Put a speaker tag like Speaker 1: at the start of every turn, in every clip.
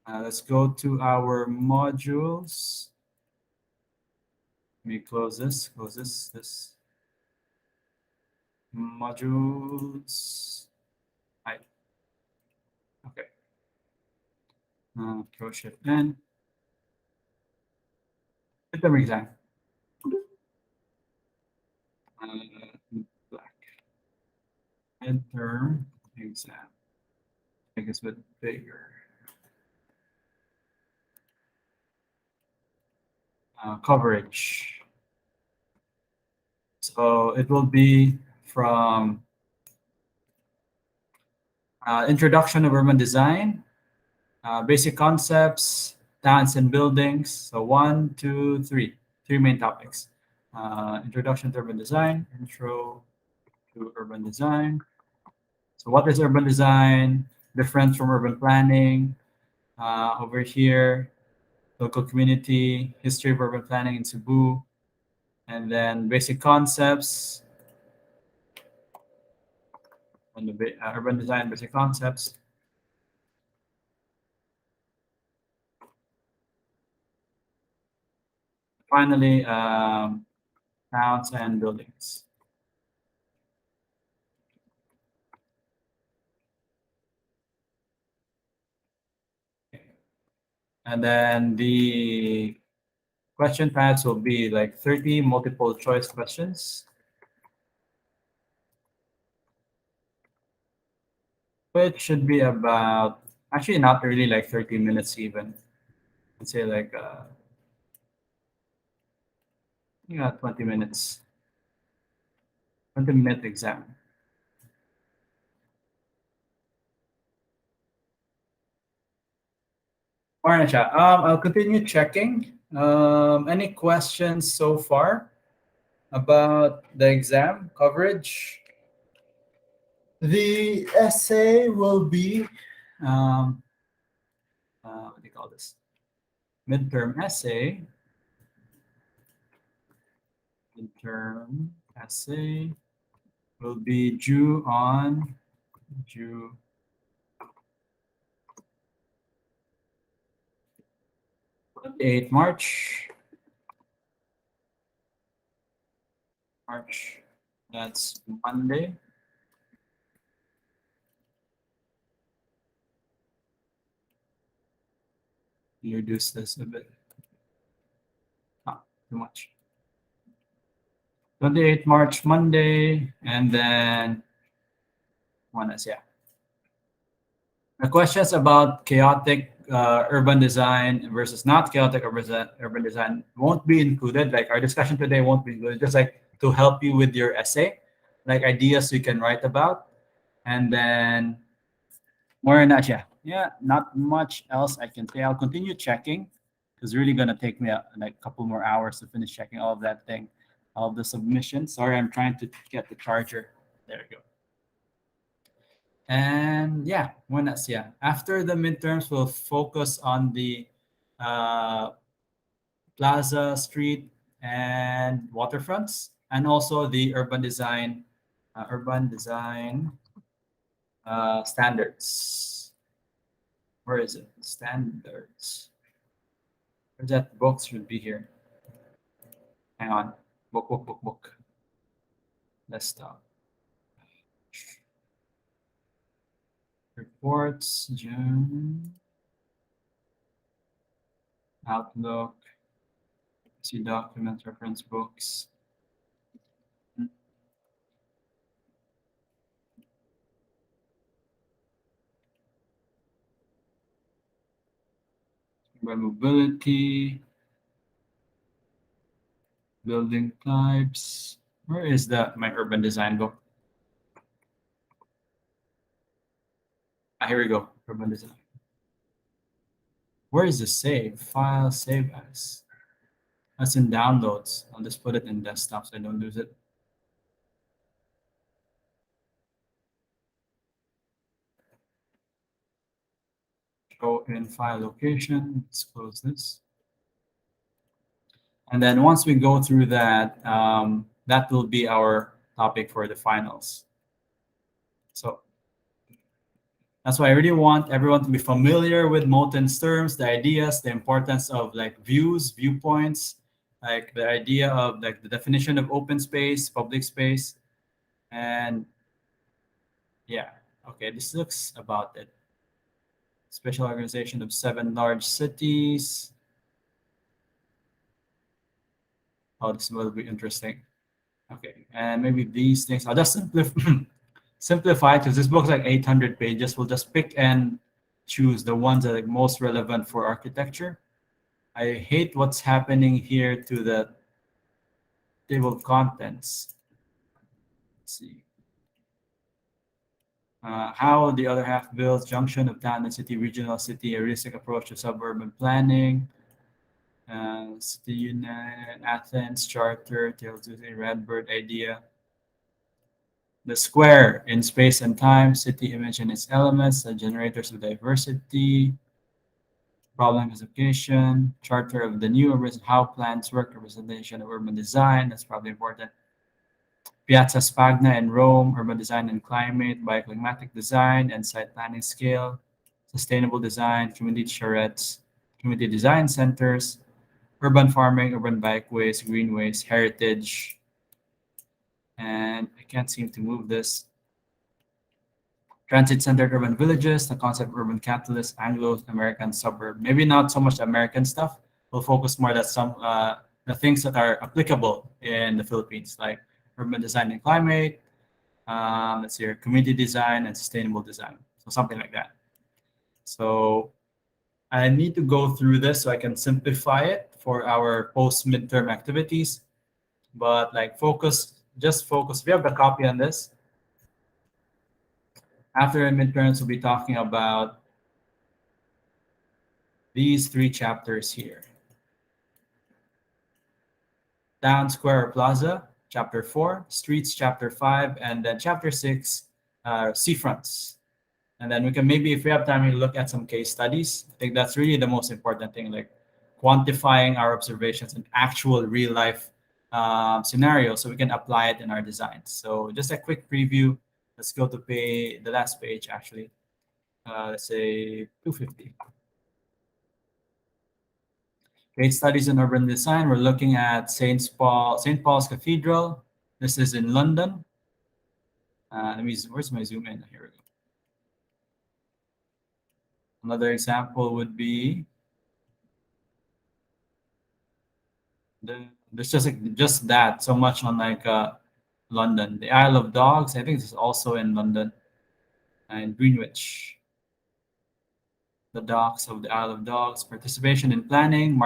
Speaker 1: Let's go to our modules. Let me close this, this. Modules. Hi. Okay. Control Shift N. Midterm exam. Black. Midterm exam. Make this a bit bigger. Coverage. So it will be from introduction of urban design, basic concepts, towns and buildings. So 1, 2, 3, three main topics. Introduction to urban design, intro to urban design. So what is urban design? Different from urban planning. Over here, local community, history of urban planning in Cebu, and then basic concepts, and the urban design basic concepts. Finally, towns and buildings. And then the question types will be like 30 multiple choice questions, which should be about, actually not really like 30 minutes even. Let's say like 20 minutes. 20-minute exam. I'll continue checking. Any questions so far about the exam coverage? The essay will be, what do you call this? Midterm essay. Midterm essay will be due on 28 March. That's Monday. Reduce this a bit. Too much. 28 March, Monday, and then one is, yeah. The questions about chaotic urban design versus not chaotic urban design won't be included. Like our discussion today won't be included, just like to help you with your essay, like ideas you can write about. And then more than that, yeah, not much else I can say. I'll continue checking. It's really gonna take me like a couple more hours to finish checking all of that thing, all of the submissions. Sorry, I'm trying to get the charger. There we go. And yeah, after the midterms, we'll focus on the plaza, street, and waterfronts, and also the urban design standards. Where is it? Standards. Where's that book should be here? Hang on. Book. Desktop. Reports, June. Outlook. See documents, reference books. Mobility. Building types. Where is my urban design book? Here we go. Urban design. Where is the save? File, save as. That's in downloads. I'll just put it in desktop so I don't lose it. Go in file location. Let's close this. And then once we go through that, that will be our topic for the finals. So That's why I really want everyone to be familiar with Moten's terms, the ideas, the importance of like views, viewpoints, like the idea of like the definition of open space, public space, and yeah. Okay, this looks about it. Special organization of 7 large cities. Oh, this will be interesting. Okay, and maybe these things. I'll just simplify because this book's like 800 pages. We'll just pick and choose the ones that are like most relevant for architecture. I hate what's happening here to the table of contents. Let's see. How the other half builds junction of town and city, regional city, a realistic approach to suburban planning. City United, Athens, Charter, Tales of a Redbird idea. The square in space and time, city image and its elements, the generators of diversity, problem classification, charter of the new urban, how plans work, representation of urban design, that's probably important. Piazza Spagna in Rome, urban design and climate, bioclimatic design and site planning scale, sustainable design, community charrettes, community design centers, urban farming, urban bikeways, greenways, heritage, and I can't seem to move this. Transit-centered urban villages, the concept of urban capitalist, Anglo-American suburb. Maybe not so much American stuff. We'll focus more that some the things that are applicable in the Philippines, like urban design and climate. Let's see here, community design and sustainable design. So something like that. So I need to go through this so I can simplify it for our post-midterm activities. But like just focus. We have the copy on this. After midterms, we'll be talking about these 3 chapters here. Town, Square, or Plaza, chapter 4, Streets, chapter 5, and then chapter 6, seafronts. And then we can maybe, if we have time, we look at some case studies. I think that's really the most important thing, like quantifying our observations in actual real life scenarios so we can apply it in our designs. So just a quick preview. Let's go to the last page, actually. Let's say 250. Case studies in urban design. We're looking at St. Paul's Cathedral. This is in London. Where's my zoom in? Here we go. Another example would be there's just that so much on like London. The Isle of Dogs, I think this is also in London, and Greenwich. The docks of the Isle of Dogs, participation in planning,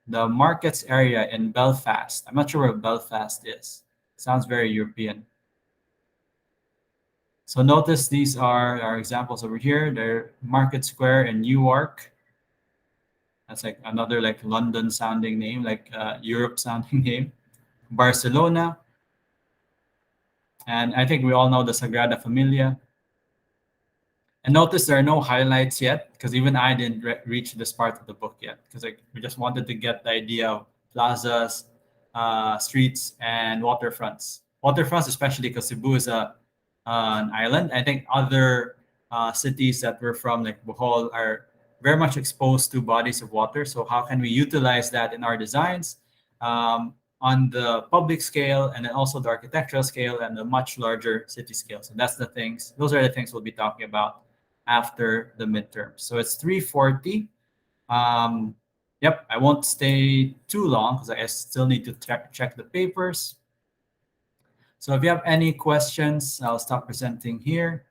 Speaker 1: the markets area in Belfast. I'm not sure where Belfast is. Sounds very European. So notice these are our examples over here. They're Market Square in Newark. That's like another like London sounding name, like Europe sounding name. Barcelona. And I think we all know the Sagrada Familia. And notice there are no highlights yet, because even I didn't reach this part of the book yet, because we just wanted to get the idea of plazas, streets, and waterfronts. Waterfronts, especially because Cebu is an island. I think other cities that we're from, like Bohol, are very much exposed to bodies of water. So how can we utilize that in our designs on the public scale, and then also the architectural scale and the much larger city scale? So those are the things we'll be talking about after the midterm. So it's 3:40. Yep, I won't stay too long because I still need to check the papers. So if you have any questions, I'll stop presenting here.